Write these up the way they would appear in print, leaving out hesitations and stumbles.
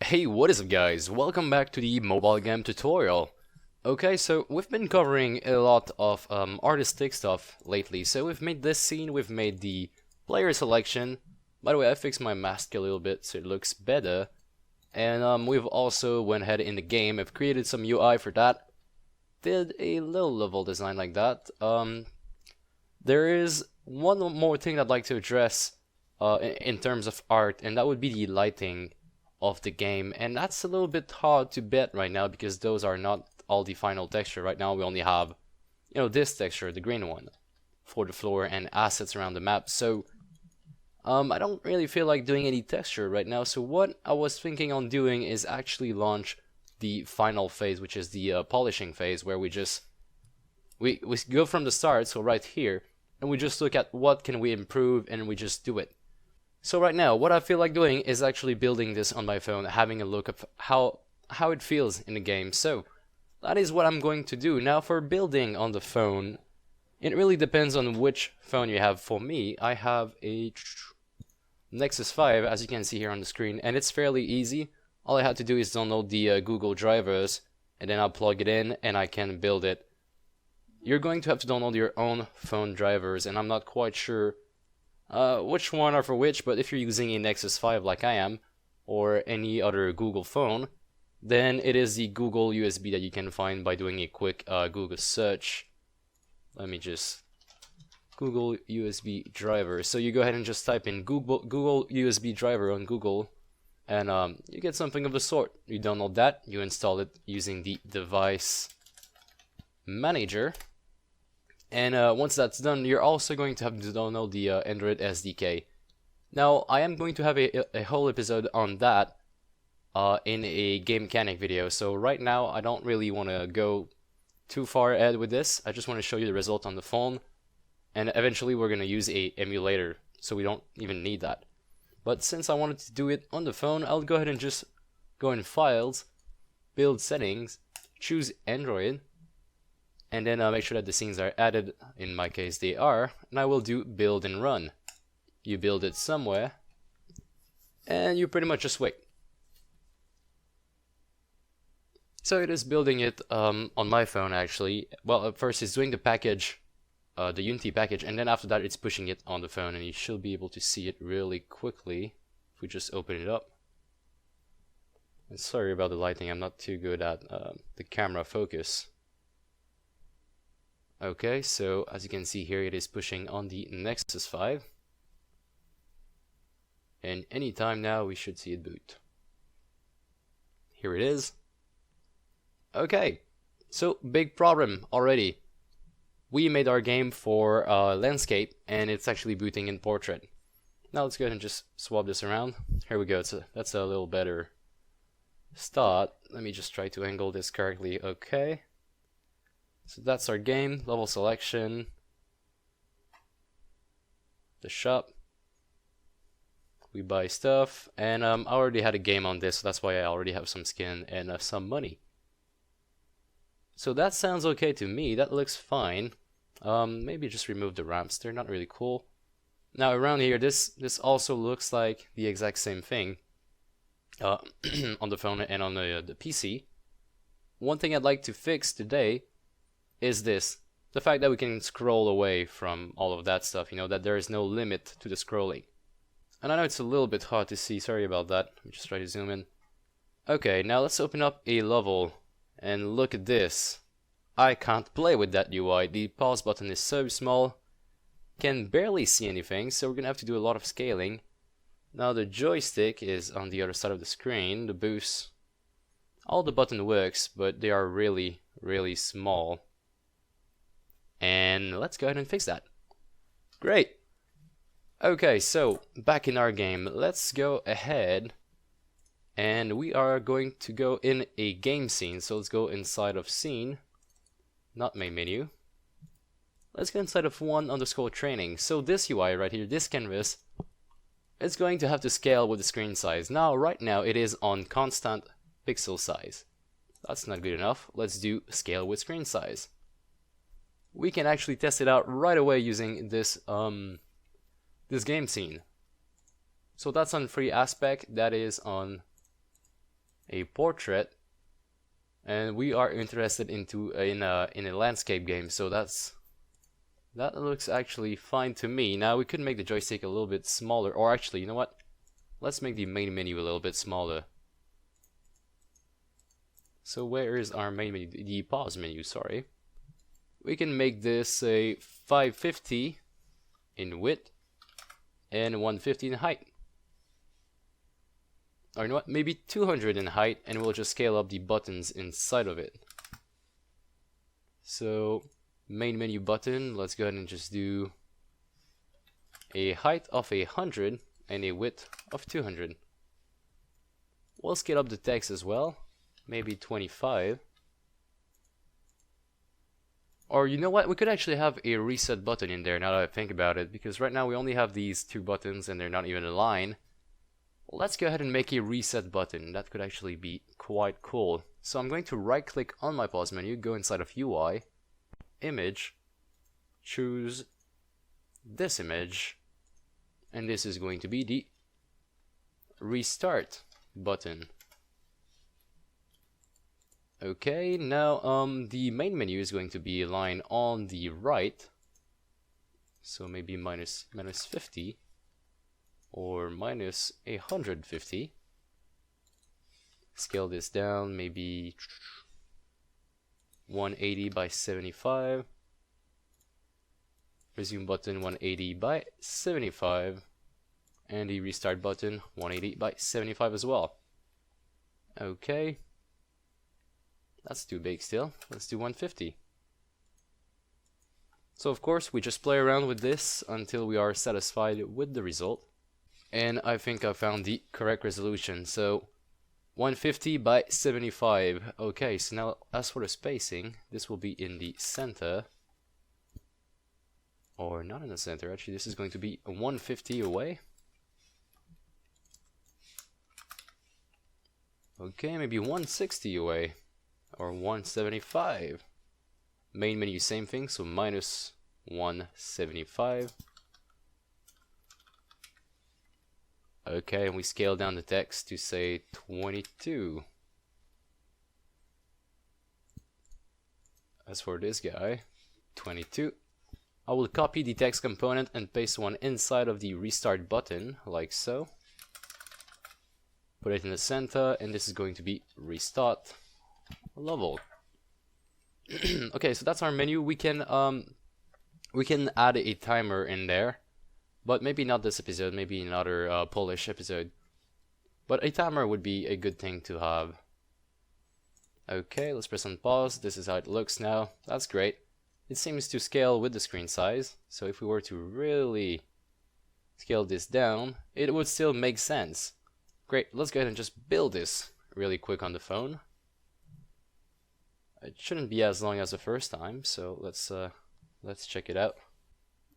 Hey, what is up guys? Welcome back to the mobile game tutorial. Okay, so we've been covering a lot of artistic stuff lately. So we've made this scene, we've made the player selection. By the way, I fixed my mask a little bit so it looks better. And we've also went ahead in the game, I've created some UI for that. Did a little level design like that. There is one more thing I'd like to address in terms of art, and that would be the lighting of the game, and that's a little bit hard to bet right now because those are not all the final texture. Right now we only have, this texture, the green one, for the floor and assets around the map. So I don't really feel like doing any texture right now. So what I was thinking on doing is actually launch the final phase, which is the polishing phase, where we go from the start, so right here, and we just look at what can we improve and we just do it. So right now, what I feel like doing is actually building this on my phone, having a look at how it feels in the game. So that is what I'm going to do. Now for building on the phone, it really depends on which phone you have. For me, I have a Nexus 5, as you can see here on the screen, and it's fairly easy. All I had to do is download the Google drivers, and then I'll plug it in and I can build it. You're going to have to download your own phone drivers, and I'm not quite sure which one are for which, but if you're using a Nexus 5 like I am, or any other Google phone, then it is the Google USB that you can find by doing a quick Google search. Let me just Google USB driver. So you go ahead and just type in Google USB driver on Google, and you get something of the sort. You download that, you install it using the device manager. And once that's done, you're also going to have to download the Android SDK. Now, I am going to have a whole episode on that in a game mechanic video. So right now, I don't really want to go too far ahead with this. I just want to show you the result on the phone. And eventually, we're going to use a emulator, so we don't even need that. But since I wanted to do it on the phone, I'll go ahead and just go in Files, Build Settings, choose Android, and then make sure that the scenes are added. In my case they are, and I will do build and run. You build it somewhere and you pretty much just wait. So it is building it on my phone actually. Well, at first it's doing the package, the Unity package, and then after that it's pushing it on the phone, and you should be able to see it really quickly if we just open it up. And sorry about the lighting, I'm not too good at the camera focus. Okay, so as you can see here, it is pushing on the Nexus 5. And anytime now, we should see it boot. Here it is. Okay, so big problem already. We made our game for landscape, and it's actually booting in portrait. Now let's go ahead and just swap this around. Here we go, that's a little better start. Let me just try to angle this correctly. Okay. So that's our game, level selection, the shop, we buy stuff, and I already had a game on this, so that's why I already have some skin and some money. So that sounds okay to me, that looks fine. Maybe just remove the ramps, they're not really cool. Now around here, this also looks like the exact same thing on the phone and on the PC. One thing I'd like to fix today is the fact that we can scroll away from all of that stuff, that there is no limit to the scrolling. And I know it's a little bit hard to see, sorry about that. Let me just try to zoom in. Okay, now let's open up a level and look at this. I can't play with that UI. The pause button is so small, can barely see anything, so we're gonna have to do a lot of scaling. Now the joystick is on the other side of the screen, the boost. All the button works, but they are really, really small. And let's go ahead and fix that. Great. Okay, so back in our game, let's go ahead and we are going to go in a game scene. So let's go inside of scene, not main menu. Let's go inside of 1_training. So this UI right here, this canvas, it's going to have to scale with the screen size. Now, right now, it is on constant pixel size. That's not good enough. Let's do scale with screen size. We can actually test it out right away using this this game scene. So that's on free aspect, that is on a portrait, and we are interested in a landscape game, so that looks actually fine to me. Now we could make the joystick a little bit smaller, or actually, you know what? Let's make the main menu a little bit smaller. So where is our main menu? The pause menu, sorry. We can make this a 550 in width and 150 in height. Or you know what? Maybe 200 in height, and we'll just scale up the buttons inside of it. So main menu button, let's go ahead and just do a height of 100 and a width of 200. We'll scale up the text as well, maybe 25. Or you know what, we could actually have a reset button in there now that I think about it, because right now we only have these two buttons and they're not even aligned. Let's go ahead and make a reset button. That could actually be quite cool. So I'm going to right click on my pause menu, go inside of UI, image, choose this image, and this is going to be the restart button. Okay, now the main menu is going to be aligned on the right, so maybe minus 50 or minus 150. Scale this down, maybe 180 by 75. Resume button 180 by 75, and the restart button 180 by 75 as well. Okay, that's too big still. Let's do 150. So of course we just play around with this until we are satisfied with the result. And I think I found the correct resolution. So 150 by 75. Okay, so now as for the spacing, this will be in the center. Or not in the center, actually this is going to be 150 away. Okay, maybe 160 away. Or 175. Main menu, same thing, so minus 175. Okay, and we scale down the text to say 22. As for this guy, 22. I will copy the text component and paste one inside of the restart button, like so. Put it in the center, and this is going to be restart level. Okay, so that's our menu. We can add a timer in there, but maybe not this episode, maybe another Polish episode. But a timer would be a good thing to have. Okay, let's press on pause. This is how it looks now. That's great. It seems to scale with the screen size, so if we were to really scale this down, it would still make sense. Great, let's go ahead and just build this really quick on the phone. It shouldn't be as long as the first time, so let's check it out.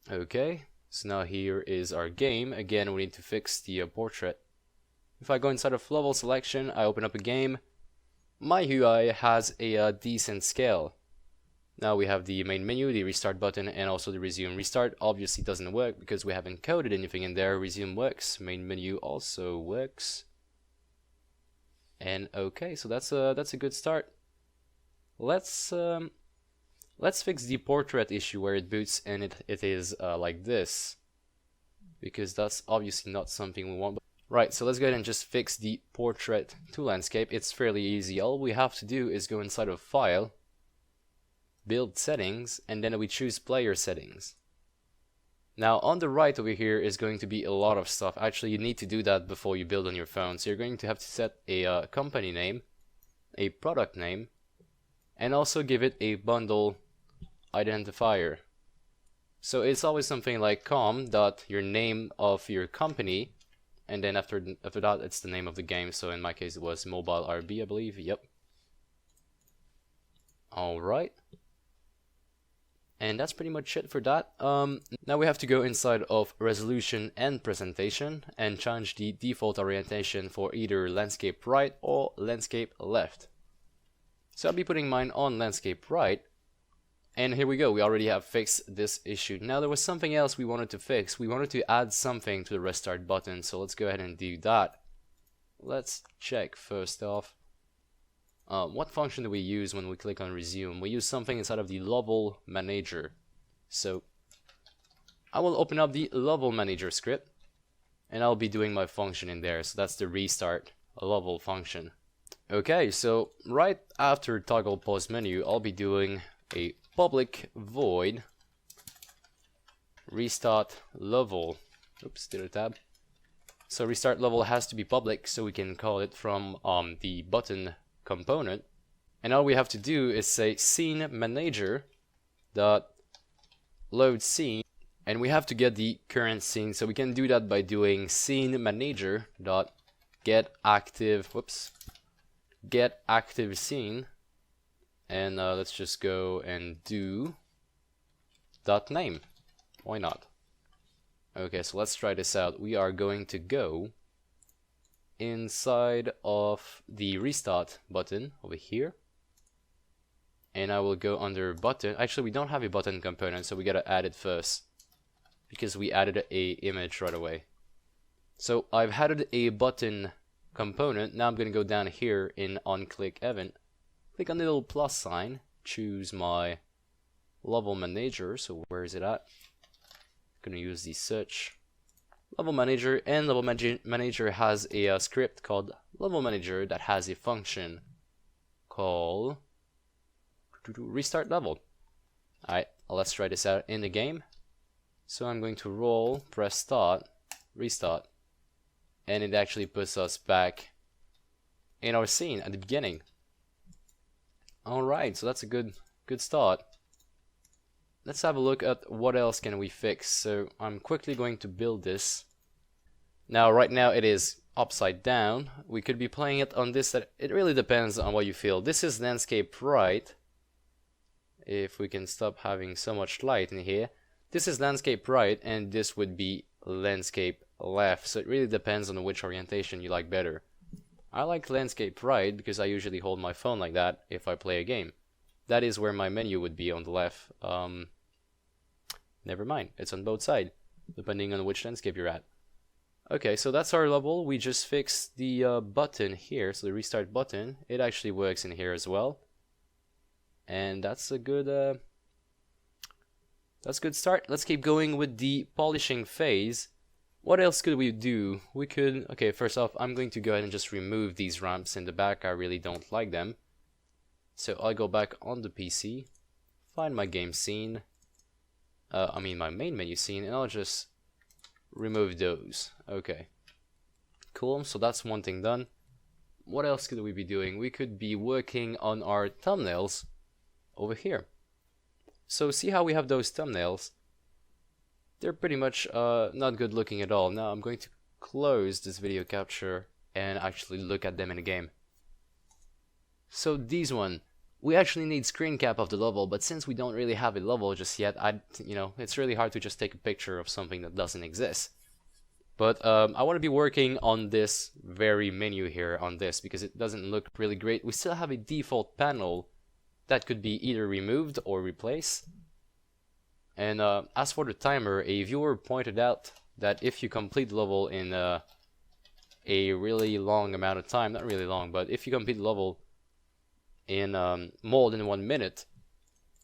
Okay, so now here is our game. Again, we need to fix the portrait. If I go inside of level selection, I open up a game. My UI has a decent scale. Now we have the main menu, the restart button, and also the resume. Restart obviously doesn't work because we haven't coded anything in there. Resume works. Main menu also works. And okay, so that's a good start. Let's fix the portrait issue where it boots and it is like this, because that's obviously not something we want. Right, so let's go ahead and just fix the portrait to landscape. It's fairly easy. All we have to do is go inside of File, Build Settings, and then we choose Player Settings. Now on the right over here is going to be a lot of stuff. Actually, you need to do that before you build on your phone. So you're going to have to set a company name, a product name, and also give it a bundle identifier. So it's always something like your name of your company, and then after that it's the name of the game. So in my case it was Mobile RB, I believe. Yep. Alright. And that's pretty much it for that. Now we have to go inside of resolution and presentation and change the default orientation for either landscape right or landscape left. So I'll be putting mine on landscape right. And here we go, we already have fixed this issue. Now there was something else we wanted to fix. We wanted to add something to the restart button, so let's go ahead and do that. let's check first off. What function do we use when we click on resume? We use something inside of the level manager. So I will open up the level manager script and I'll be doing my function in there. So that's the restart level function. Okay, so right after toggle pause menu, I'll be doing a public void restart level. Oops, did a tab. So restart level has to be public, so we can call it from the button component. And all we have to do is say scene manager dot load scene, and we have to get the current scene. So we can do that by doing scene manager dot get active. Whoops. Get active scene, and let's just go and do dot name. Why not? Okay, so let's try this out. We are going to go inside of the restart button over here, and I will go under button. Actually, we don't have a button component, so we gotta add it first because we added a image right away. So I've added a button component. Now I'm going to go down here in onClick event, click on the little plus sign, choose my level manager. So where is it at? I'm going to use the search level manager, and level manager has a script called level manager that has a function called restart level. Alright, let's try this out in the game. So I'm going to roll, press start, restart, and it actually puts us back in our scene at the beginning. Alright, so that's a good start. Let's have a look at what else can we fix. So I'm quickly going to build this. Now right now it is upside down. We could be playing it on this. It really depends on what you feel. This is landscape right. If we can stop having so much light in here. This is landscape right, and this would be landscape left. So it really depends on which orientation you like better. I like landscape right because I usually hold my phone like that if I play a game. That is where my menu would be, on the left. Never mind, it's on both sides, depending on which landscape you're at. Okay, so that's our level. We just fixed the button here, so the restart button. It actually works in here as well. And that's a good start. Let's keep going with the polishing phase. What else could we do? We could, okay, first off, I'm going to go ahead and just remove these ramps in the back. I really don't like them. So I'll go back on the PC, find my game scene, my main menu scene, and I'll just remove those. Okay, cool, so that's one thing done. What else could we be doing? We could be working on our thumbnails over here. So see how we have those thumbnails? They're pretty much not good looking at all. Now I'm going to close this video capture and actually look at them in the game. So these one, we actually need screen cap of the level, but since we don't really have a level just yet, it's really hard to just take a picture of something that doesn't exist. But I want to be working on this very menu here on this because it doesn't look really great. We still have a default panel that could be either removed or replaced. And as for the timer, a viewer pointed out that if you complete the level in a really long amount of time, not really long, but if you complete the level in more than 1 minute,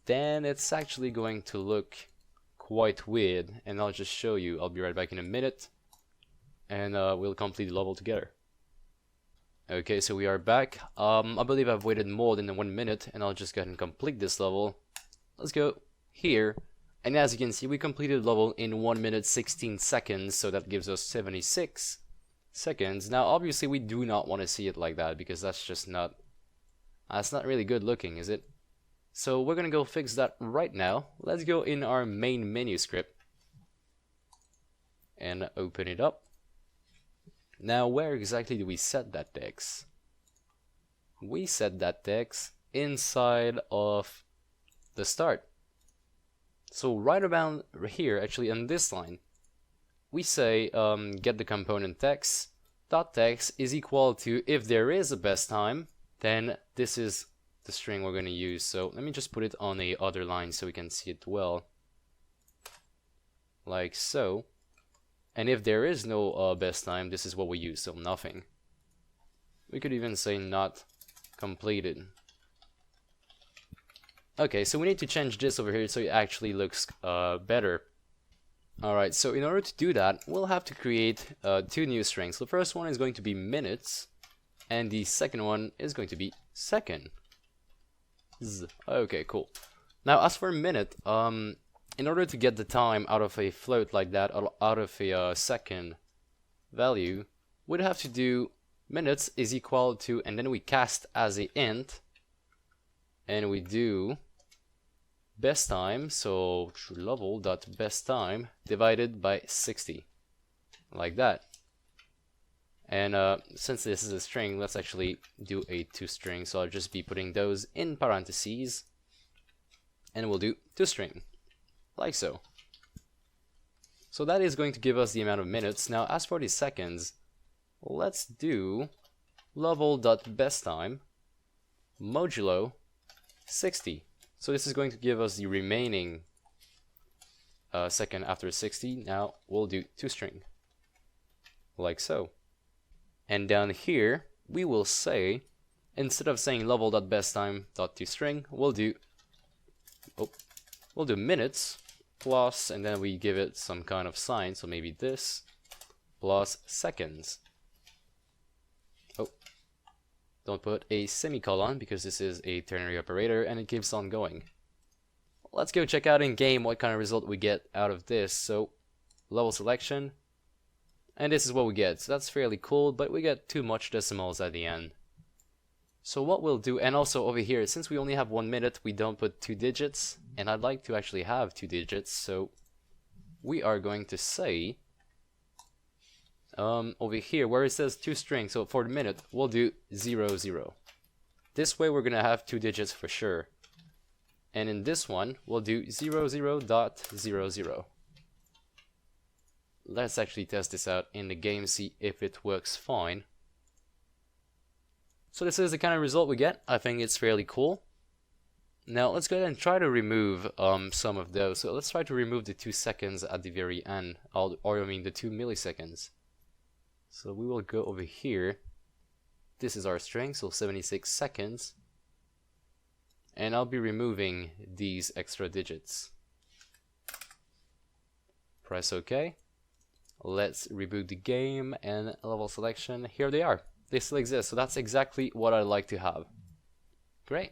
then it's actually going to look quite weird. And I'll just show you. I'll be right back in a minute, and we'll complete the level together. Okay, so we are back. I believe I've waited more than 1 minute, and I'll just go ahead and complete this level. Let's go here. And as you can see, we completed the level in 1 minute 16 seconds, so that gives us 76 seconds. Now, obviously, we do not want to see it like that because that's just not really good looking, is it? So we're gonna go fix that right now. Let's go in our main menu script and open it up. Now, where exactly do we set that text? We set that text inside of the start. So right around here, actually on this line, we say get the component text. Dot text is equal to, if there is a best time, then this is the string we're going to use. So let me just put it on the other line so we can see it well. Like so. And if there is no best time, this is what we use, so nothing. We could even say not completed. Okay, so we need to change this over here so it actually looks better. Alright, so in order to do that, we'll have to create two new strings. The first one is going to be minutes, and the second one is going to be second. Okay, cool. Now, as for minute, in order to get the time out of a float like that, out of a second value, we'd have to do minutes is equal to, and then we cast as a int, and we do best time, so level.best time divided by 60, like that. And since this is a string, let's actually do a toString, so I'll just be putting those in parentheses, and we'll do toString, like so. So that is going to give us the amount of minutes. Now as for the seconds, let's do level.besttime modulo 60. So this is going to give us the remaining second after 60. Now we'll do toString, like so. And down here we will say, instead of saying level.besttime.toString, we'll do minutes plus, and then we give it some kind of sign, so maybe this, plus seconds. Oh, don't put a semicolon because this is a ternary operator and it keeps on going. Let's go check out in game what kind of result we get out of this. So level selection, and this is what we get. So that's fairly cool, but we get too much decimals at the end. So what we'll do, and also over here, since we only have 1 minute, we don't put 2 digits, and I'd like to actually have 2 digits, so we are going to say over here where it says toString, so for the minute we'll do 0 0. This way we're gonna have 2 digits for sure, and in this one we'll do 0 0.0 0. Let's actually test this out in the game, see if it works fine. So this is the kind of result we get. I think it's fairly cool. Now let's go ahead and try to remove some of those. So let's try to remove the 2 seconds at the very end, or I mean the 2 milliseconds. So we will go over here. This is our string, so 76 seconds. And I'll be removing these extra digits. Press OK. Let's reboot the game and level selection. Here they are. They still exist, so that's exactly what I'd like to have. Great.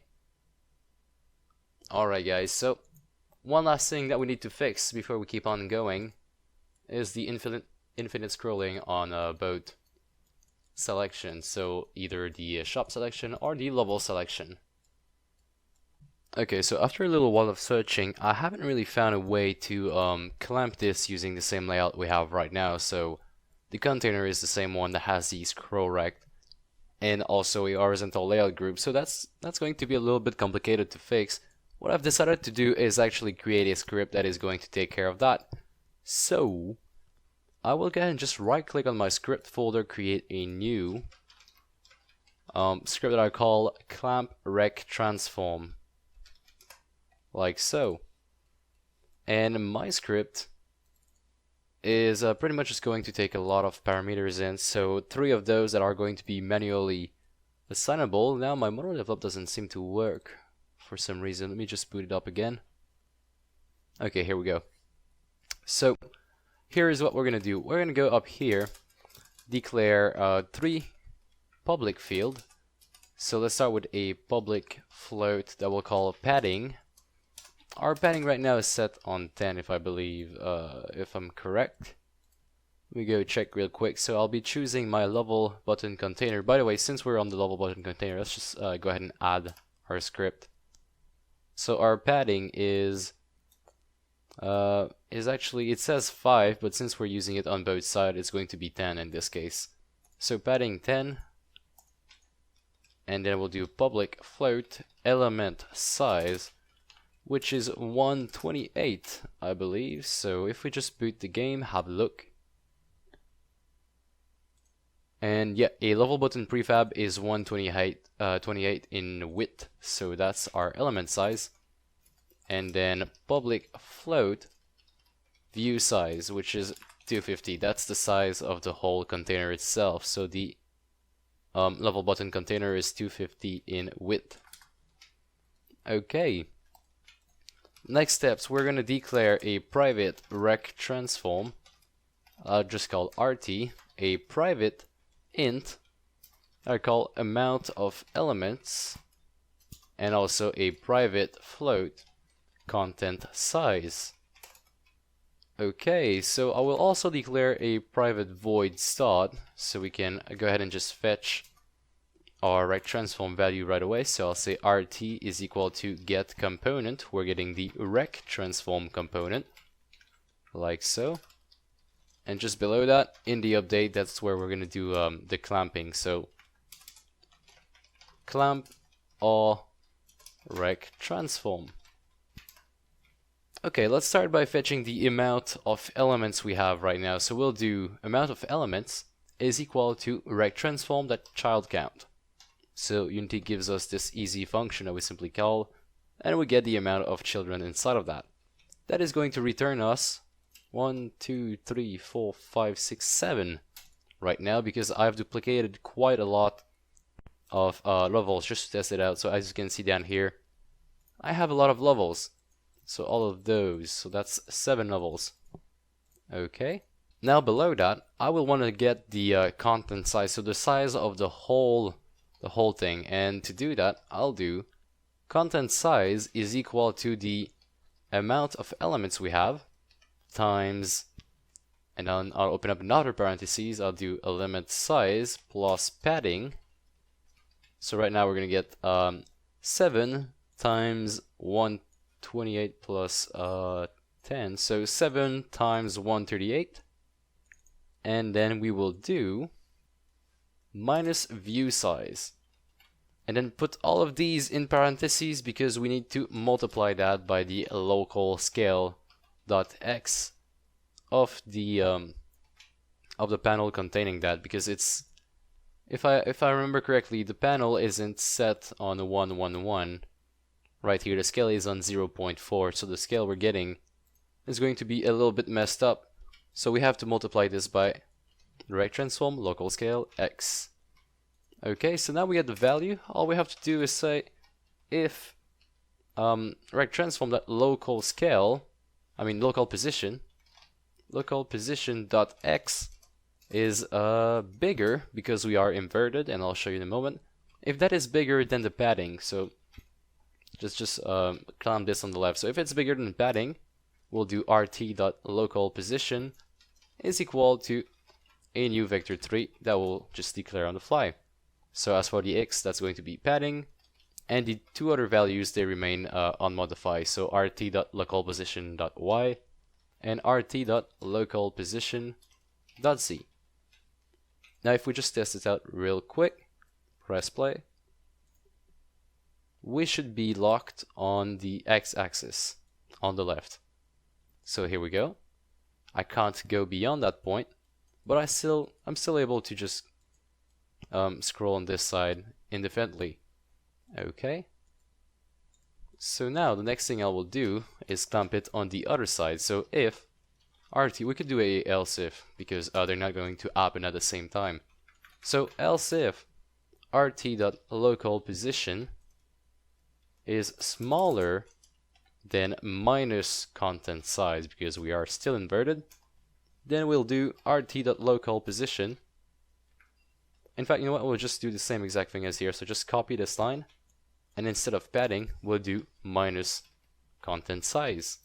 Alright guys, so one last thing that we need to fix before we keep on going is the infinite scrolling on both selections, so either the shop selection or the level selection. Okay, so after a little while of searching, I haven't really found a way to clamp this using the same layout we have right now. So the container is the same one that has the scroll rect and also a horizontal layout group, so that's going to be a little bit complicated to fix. What I've decided to do is actually create a script that is going to take care of that. So I will go ahead and just right click on my script folder, create a new script that I call clamp rect transform, like so. And my script is pretty much just going to take a lot of parameters in, so 3 of those that are going to be manually assignable. Now my mono develop doesn't seem to work for some reason. Let me just boot it up again. Okay, here we go. So here is what we're gonna do. We're gonna go up here, declare 3 public field. So let's start with a public float that we'll call padding. Our padding right now is set on 10, if I believe, if I'm correct. Let me go check real quick. So I'll be choosing my level button container. By the way, since we're on the level button container, let's just go ahead and add our script. So our padding is actually, it says 5, but since we're using it on both sides, it's going to be 10 in this case. So padding 10, and then we'll do public float element size, which is 128, I believe. So if we just boot the game, have a look. And yeah, a level button prefab is 128 in width, so that's our element size. And then public float view size, which is 250. That's the size of the whole container itself. So the level button container is 250 in width. Okay. Next steps, we're gonna declare a private rect transform, just called RT, a private int, I call amount of elements, and also a private float content size. Okay, so I will also declare a private void start, so we can go ahead and just fetch our rect transform value right away. So I'll say RT is equal to get component. We're getting the rect transform component, like so. And just below that, in the update, that's where we're gonna do the clamping. So clamp or rect transform. Okay, let's start by fetching the amount of elements we have right now. So we'll do amount of elements is equal to rect transform.child count. So Unity gives us this easy function that we simply call, and we get the amount of children inside of that. That is going to return us 1, 2, 3, 4, 5, 6, 7 right now, because I've duplicated quite a lot of levels just to test it out. So as you can see down here, I have a lot of levels. So all of those, so that's 7 levels. Okay. Now below that, I will want to get the content size, so the size of the whole thing. And to do that, I'll do content size is equal to the amount of elements we have times, and then I'll open up another parentheses. I'll do element size plus padding. So right now we're gonna get 7 times 128 plus 10, so 7 times 138, and then we will do minus view size, and then put all of these in parentheses because we need to multiply that by the local scale dot x of the panel containing that, because it's, if I remember correctly, the panel isn't set on 111. Right here, the scale is on 0.4, so the scale we're getting is going to be a little bit messed up. So we have to multiply this by rect transform local scale x. Okay, so now we get the value. All we have to do is say if rect transform that local scale, local position dot x is bigger, because we are inverted, and I'll show you in a moment. If that is bigger than the padding, so just clamp this on the left. So if it's bigger than padding, we'll do rt.localPosition is equal to a new vector3 that will just declare on the fly. So as for the x, that's going to be padding, and the two other values, they remain unmodified. So rt.localPosition.y and rt.localPosition.z. Now if we just test it out real quick, press play, we should be locked on the x-axis on the left. So here we go. I can't go beyond that point, but I'm still able to just scroll on this side indefinitely. Okay. So now the next thing I will do is clamp it on the other side. So if RT, we could do a else if, because they're not going to happen at the same time. So else if rt.localPosition is smaller than minus content size, because we are still inverted, then we'll do rt.localPosition. In fact, you know what, we'll just do the same exact thing as here. So just copy this line, and instead of padding, we'll do minus content size.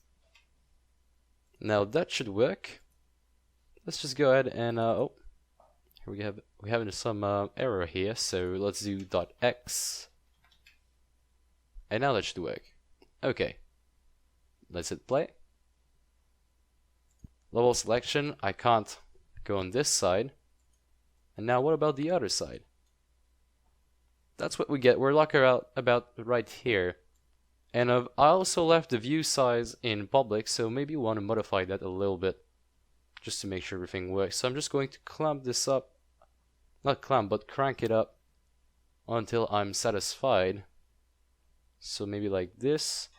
Now that should work. Let's just go ahead and oh, here we have some error here. So let's do .x. And now that should work. Okay. Let's hit play. Level selection, I can't go on this side. And now what about the other side? That's what we get. We're locked out about right here. And I also left the view size in public, so maybe we want to modify that a little bit just to make sure everything works. So I'm just going to clamp this up. Not clamp, but crank it up until I'm satisfied. So maybe like this.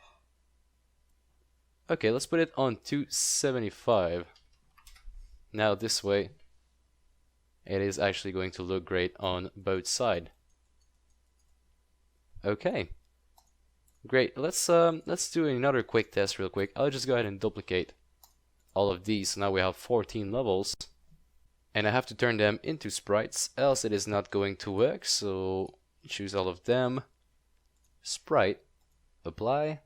Okay, let's put it on 275. Now this way it is actually going to look great on both sides. Okay, great. Let's do another quick test real quick. I'll just go ahead and duplicate all of these. So now we have 14 levels, and I have to turn them into sprites, else it is not going to work. So choose all of them, sprite, apply,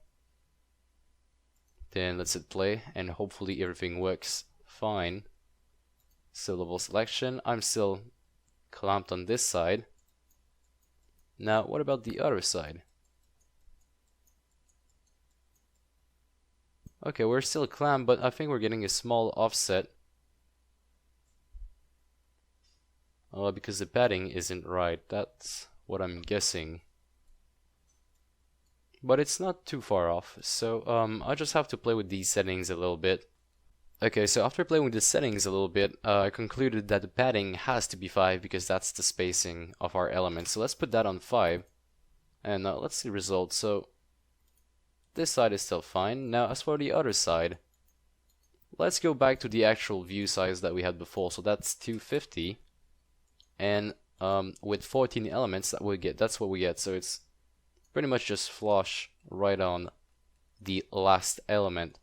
then let's hit play, and hopefully everything works fine. So level selection, I'm still clamped on this side. Now what about the other side? Okay, we're still clamped, but I think we're getting a small offset. Because the padding isn't right, that's what I'm guessing. But it's not too far off, so I just have to play with these settings a little bit. Okay, so after playing with the settings a little bit, I concluded that the padding has to be 5 because that's the spacing of our elements. So let's put that on 5, and let's see results. So this side is still fine. Now as for the other side, let's go back to the actual view size that we had before. So that's 250, and with 14 elements that we get, that's what we get. So it's pretty much just flush right on the last element.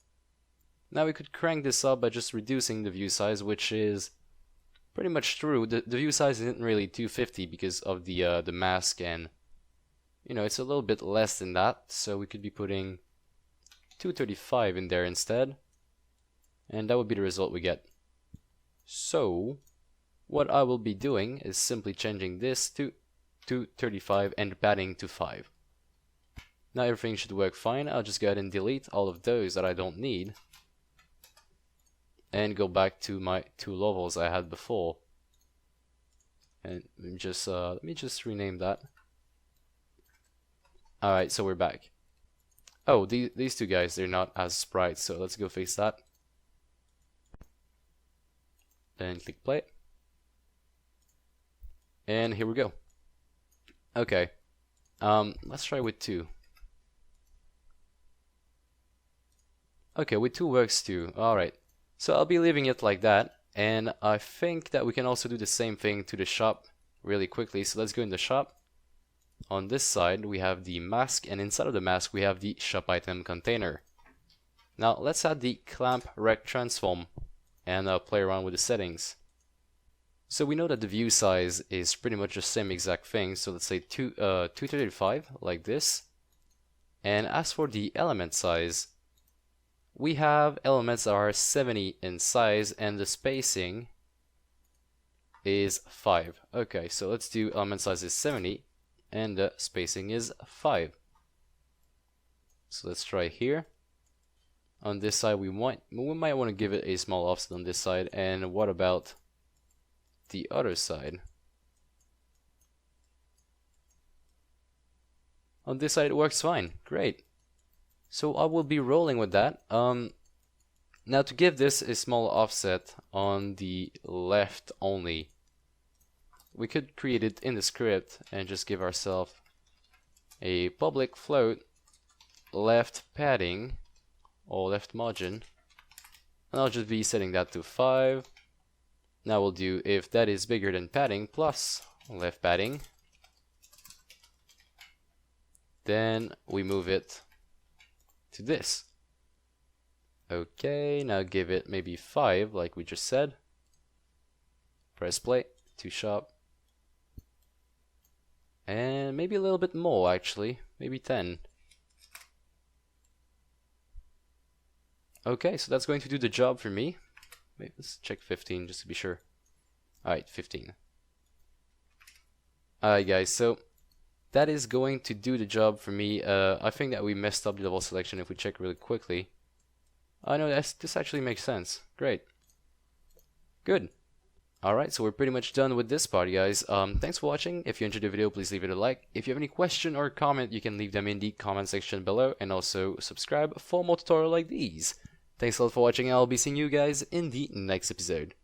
Now we could crank this up by just reducing the view size, which is pretty much true. The view size isn't really 250 because of the mask, and you know, it's a little bit less than that. So we could be putting 235 in there instead, and that would be the result we get. So what I will be doing is simply changing this to 235 and padding to 5. Now everything should work fine. I'll just go ahead and delete all of those that I don't need, and go back to my 2 levels I had before, and just let me just rename that. Alright, so we're back. Oh, these two guys, they're not as sprites, so let's go fix that. Then click play, and here we go. Okay, let's try with 2. Okay, with 2 works too. Alright. So I'll be leaving it like that, and I think that we can also do the same thing to the shop really quickly. So let's go in the shop. On this side we have the mask, and inside of the mask we have the shop item container. Now let's add the clamp rect transform and play around with the settings. So we know that the view size is pretty much the same exact thing, so let's say 235 like this. And as for the element size, we have elements that are 70 in size, and the spacing is 5. Okay, so let's do element size is 70 and the spacing is 5. So let's try here. On this side we might want to give it a small offset on this side. And what about the other side? On this side it works fine. Great. So I will be rolling with that. Now to give this a small offset on the left only, we could create it in the script and just give ourselves a public float left padding or left margin, and I'll just be setting that to 5. Now we'll do if that is bigger than padding plus left padding, then we move it to this. Okay, now give it maybe 5 like we just said. Press play to shop, and maybe a little bit more actually, maybe 10. Okay, so that's going to do the job for me. Wait, let's check 15 just to be sure. Alright, 15. Alright guys, so that is going to do the job for me. I think that we messed up the level selection if we check really quickly. I know this actually makes sense. Great. Good. Alright, so we're pretty much done with this part, guys. Thanks for watching. If you enjoyed the video, please leave it a like. If you have any question or comment, you can leave them in the comment section below. And also subscribe for more tutorials like these. Thanks a lot for watching, and I'll be seeing you guys in the next episode.